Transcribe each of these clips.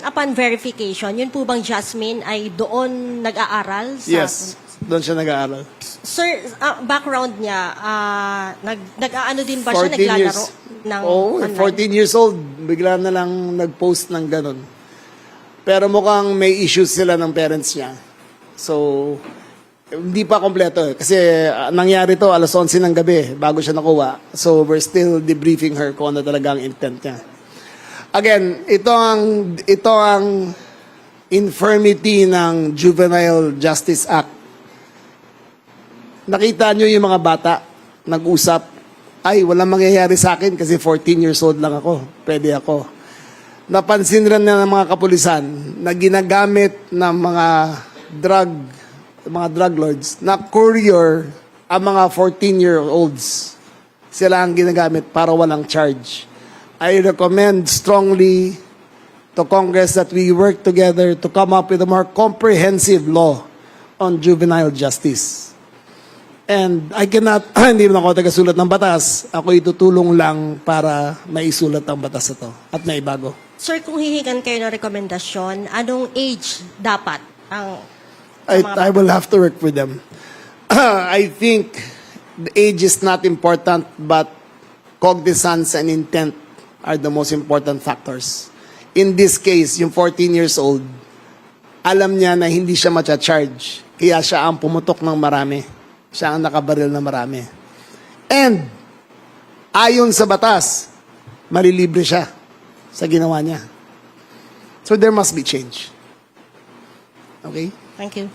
upon verification, yun po bang Jasmine ay doon nag-aaral? Yes, doon siya nag-aaral. Sir, background niya, nag-aano din ba siya? 14 Naglalaro years. ng Oo, online? 14 years old. Bigla na lang nag-post ng ganun. Pero mukhang may issues sila ng parents niya. So, hindi pa kompleto eh. Kasi nangyari to alas 11 ng gabi bago siya nakuha. So, we're still debriefing her kung ano talaga ang intent niya. Again, ito ang infirmity ng Juvenile Justice Act. Nakita nyo yung mga bata nag-usap, ay, walang mangyayari sa akin kasi 14 years old lang ako. Pwede ako. Napansin rin na ng mga kapulisan na ginagamit ng mga drug lords na courier ang mga 14-year-olds. Sila ang ginagamit para walang charge. I recommend strongly to Congress that we work together to come up with a more comprehensive law on juvenile justice. And I cannot, hindi naman ako tagasulat ng batas, ako itutulong lang para maisulat ang batas ito at maibago. Sir, kung hihingan kayo ng rekomendasyon, anong age dapat ang I will have to work with them. I think the age is not important, but cognizance and intent are the most important factors. In this case, yung 14 years old, alam niya na hindi siya matcha-charge. Kaya siya ang pumutok ng marami. Siya ang nakabaril na marami. And, ayon sa batas, malilibre siya sa ginawa niya. So there must be change. Okay? Thank you.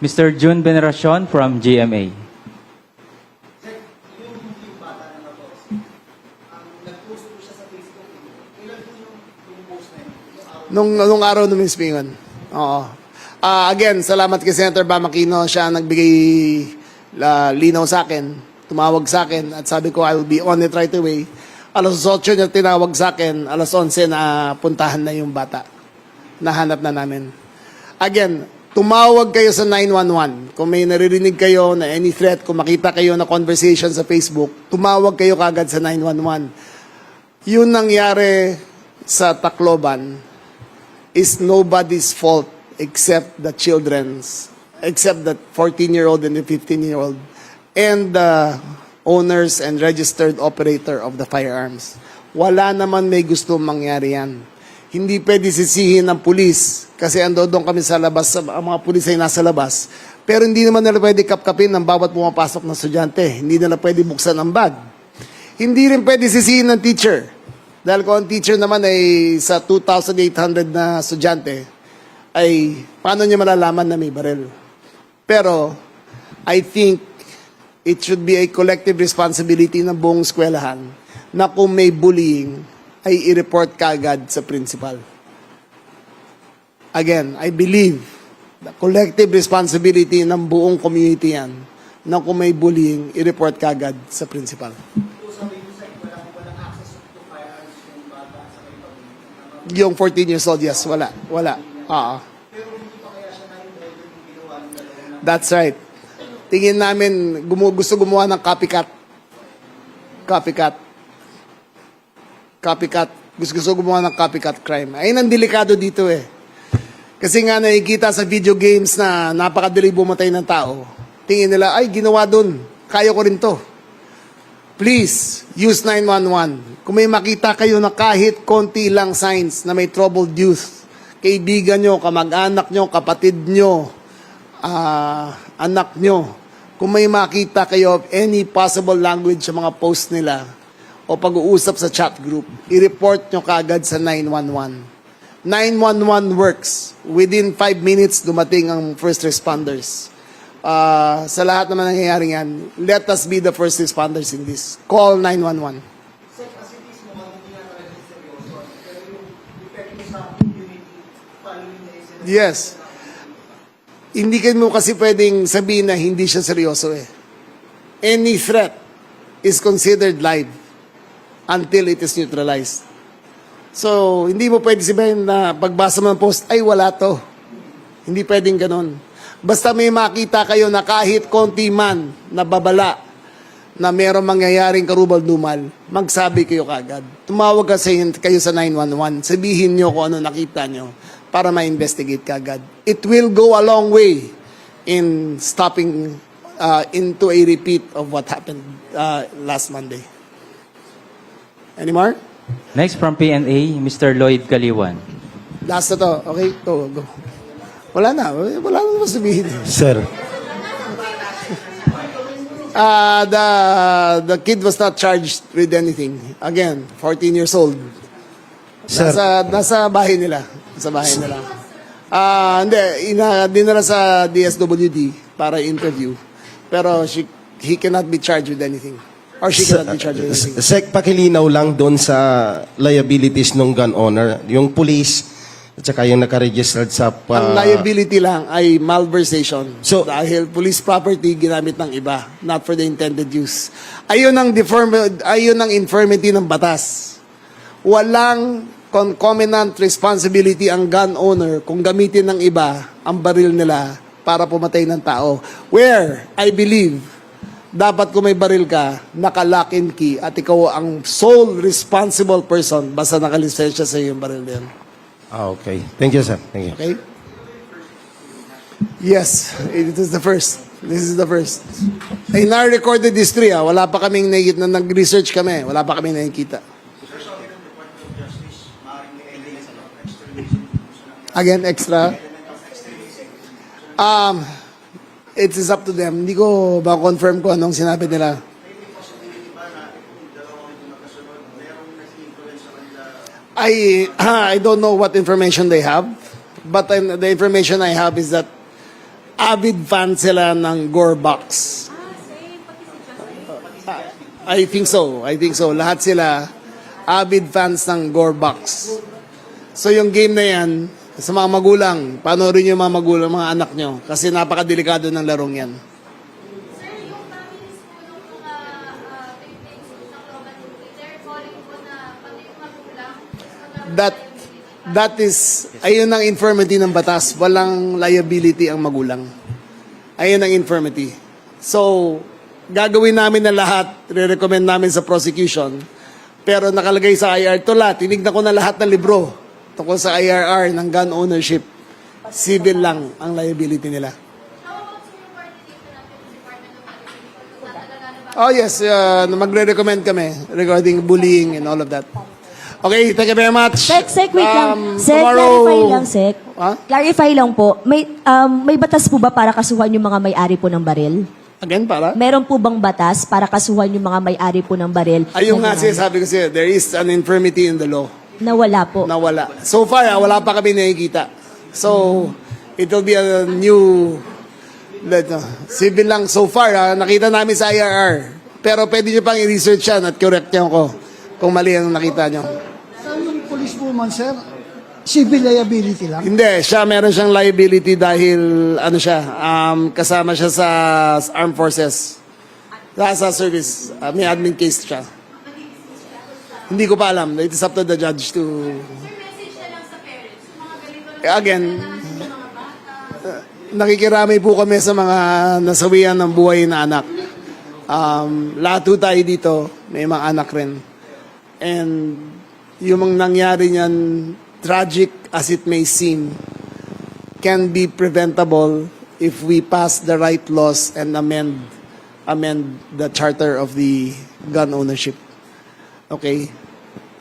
Mr. June Veneracion from GMA. Nung araw ng Miss Pingon. Oo. Again, salamat kay Senator Bam Aquino. Siya ang nagbigay linaw sa akin, tumawag sa akin, at sabi ko, I will be on it right away. Alas 8 niya tinawag sa akin, alas 11 na puntahan na yung bata. Nahanap na namin. Again, tumawag kayo sa 911. Kung may naririnig kayo na any threat, kung makita kayo na conversation sa Facebook, tumawag kayo kagad sa 911. Yun nangyari sa Tacloban is nobody's fault except the children's, except the 14-year-old and the 15-year-old, and the owners and registered operator of the firearms. Wala naman may gusto mangyari yan. Hindi pwede sisihin ng pulis kasi ando doon kami sa labas, ang mga pulis ay nasa labas. Pero hindi naman nila pwede kapkapin ng bawat pumapasok na estudyante. Hindi nila pwede buksan ang bag. Hindi rin pwede sisihin ng teacher. Dahil kung ang teacher naman ay sa 2,800 na estudyante, ay paano niya malalaman na may baril? Pero I think it should be a collective responsibility ng buong eskwelahan na kung may bullying, ay i-report kaagad sa principal. Again, I believe the collective responsibility ng buong community yan na kung may bullying, i-report kaagad sa principal. Yung 14 years old, yes, wala. That's right. Tingin namin, gusto gumawa ng copycat. Gusto gumawa ng copycat crime. Ayun ang delikado dito eh. Kasi nga nakikita sa video games na napakadali bumatay ng tao. Tingin nila, ay ginawa dun. Kaya ko rin to. Please, use 911. Kung may makita kayo na kahit konti lang signs na may troubled youth, kaibigan nyo, kamag-anak nyo, kapatid nyo, anak nyo, kung may makita kayo of any possible language sa mga post nila o pag-uusap sa chat group, i-report nyo kaagad sa 911. 911 works. Within 5 minutes, dumating ang first responders. Sa lahat naman nangyayari yan, let us be the first responders in this. Call 911. Yes. Hindi mo kasi pwedeng sabihin na hindi siya seryoso eh. Any threat is considered live until it is neutralized. So, hindi mo pwede sabihin na pagbasa mo ng post, ay wala to. Hindi pwedeng ganon. Basta may makita kayo na kahit konti man na babala na merong mangyayaring karubal-dumal, magsabi kayo kagad. Tumawag kayo sa 911, sabihin nyo kung ano nakita nyo para ma-investigate kagad. It will go a long way in stopping into a repeat of what happened last Monday. Any more? Next from PNA, Mr. Lloyd Kaliwan. Last na to. Okay, go. Wala na sabihin. Sir, The kid was not charged with anything. Again, 14 years old. Sir. Nasa bahay nila. Nasa bahay nila. Hindi, dinala sa DSWD para interview. Pero he cannot be charged with anything. Or she cannot be charged with anything. Sek, pakilinaw lang doon sa liabilities ng gun owner. Yung police at saka yung nakaregistered sa... Ang liability lang ay malversation. So- Dahil police property ginamit ng iba, not for the intended use. Ayun ang infirmity ng batas. Walang concomitant responsibility ang gun owner kung gamitin ng iba ang baril nila para pumatay ng tao. Where, I believe, dapat kung may baril ka, naka-lock and key at ikaw ang sole responsible person basta nakalisensya sa iyo yung baril na yun. Okay. Thank you, sir. Thank you. Okay? Yes, it is the first. This is the first. In our recorded history, wala pa kaming nakikita, na nag-research kami, wala pa kaming nakikita. Again, extra. It is up to them. Hindi ko ba confirm ko anong sinabi nila. I don't know what information they have, but the information I have is that avid fan sila ng Gore Box. I think so. Lahat sila avid fans ng Gore Box. So yung game na yan, sa mga magulang, panoorin nyo mga magulang, mga anak nyo, kasi napakadelikado ng larong yan. Sir, yung families po nung mga victims ng Roman Nuclear, they're calling po na pati yung magulang. That is, ayun ang infirmity ng batas. Walang liability ang magulang. Ayun ang infirmity. So, gagawin namin na lahat, re-recommend namin sa prosecution, pero nakalagay sa IR to lahat. Tinignan ko na lahat ng libro tungkol sa IRR ng gun ownership. Civil lang ang liability nila. How about sa yung coordination natin sa Department of Education? Kung tatalaga na ba? Oh yes, magre-recommend kami regarding bullying and all of that. Okay, thank you very much. Sek, wait lang. Sek, tomorrow- clarify lang, Sek. Ha? Clarify lang po. May batas po ba para kasuhan yung mga may-ari po ng baril? Again, para? Meron po bang batas para kasuhan yung mga may-ari po ng baril? Ayun nga na ginamit? sabi ko sa'yo, there is an infirmity in the law. Nawala po. Na wala. So far, wala pa kami nakikita. So, it will be a new... Civil lang so far, nakita namin sa IRR. Pero pwede nyo pang i-research yan at correct nyo ko kung mali ang nakita nyo. Sir, yung policewoman, sir, civil liability lang. Hindi, meron siyang liability dahil kasama siya sa armed forces. Sa service. May admin case siya. Hindi ko pa alam. It is up to the judge to... Message na lang sa parents. Yung mga ganito Again, nakikiramay po kami sa mga nasawian ng buhay na anak. Lahat po tayo dito, may mga anak rin. And yung mga nangyari niyan, tragic as it may seem, can be preventable if we pass the right laws and amend the charter of the gun ownership. Okay?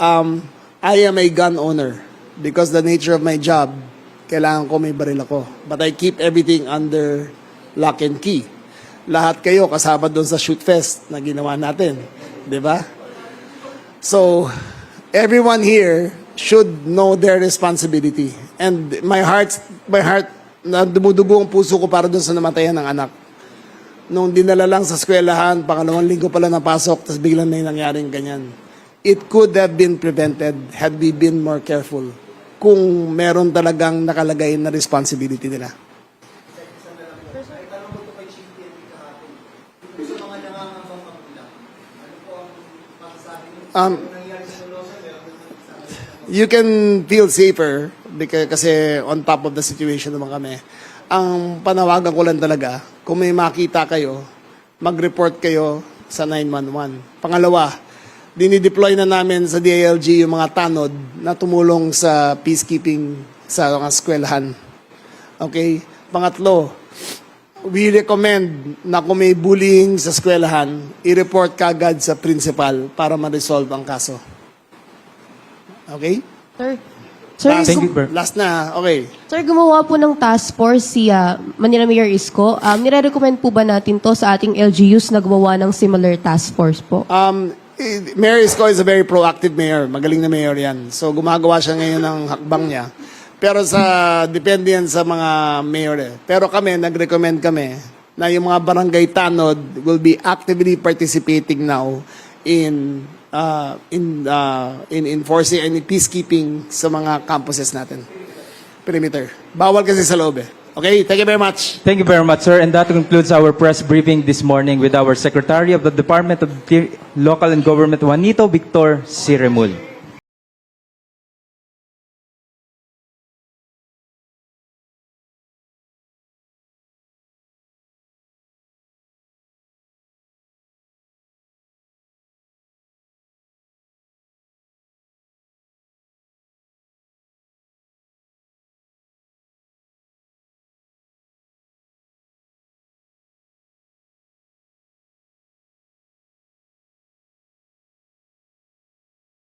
I am a gun owner because the nature of my job, kailangan ko may baril ako. But I keep everything under lock and key. Lahat kayo kasama doon sa shoot fest na ginawa natin. Di ba? So, everyone here should know their responsibility. And my heart, na dumudugo ang puso ko para doon sa namatayan ng anak. Nung dinala lang sa eskwelahan, pangalawang linggo pala napasok, tapos biglang may nangyaring ganyan. It could have been prevented had we been more careful kung meron talagang nakalagay na responsibility nila. You can feel safer kasi on top of the situation naman kami. Ang panawagan ko lang talaga, kung may makita kayo, mag-report kayo sa 911. Pangalawa, dinideploy na namin sa DILG yung mga tanod na tumulong sa peacekeeping sa mga eskwelahan. Okay? Pangatlo, we recommend na kung may bullying sa eskwelahan, i-report kagad sa principal para ma-resolve ang kaso. Okay? Sir, Thank you, Bert. Last na, okay. sir, gumawa po ng task force si Manila Mayor Isko. Nire-recommend po ba natin to sa ating LGUs na gumawa ng similar task force po? Mayor Isko is a very proactive mayor. Magaling na mayor yan. So, gumagawa siya ngayon ng hakbang niya. Pero depende yan sa mga mayor eh. Pero kami, nag-recommend kami na yung mga barangay tanod will be actively participating now in enforcing and peacekeeping sa mga campuses natin. Perimeter. Bawal kasi sa loob eh. Okay? Thank you very much. Thank you very much, sir. And that concludes our press briefing this morning with our Secretary of the Department of Local and Government, Juanito Victor Siremul.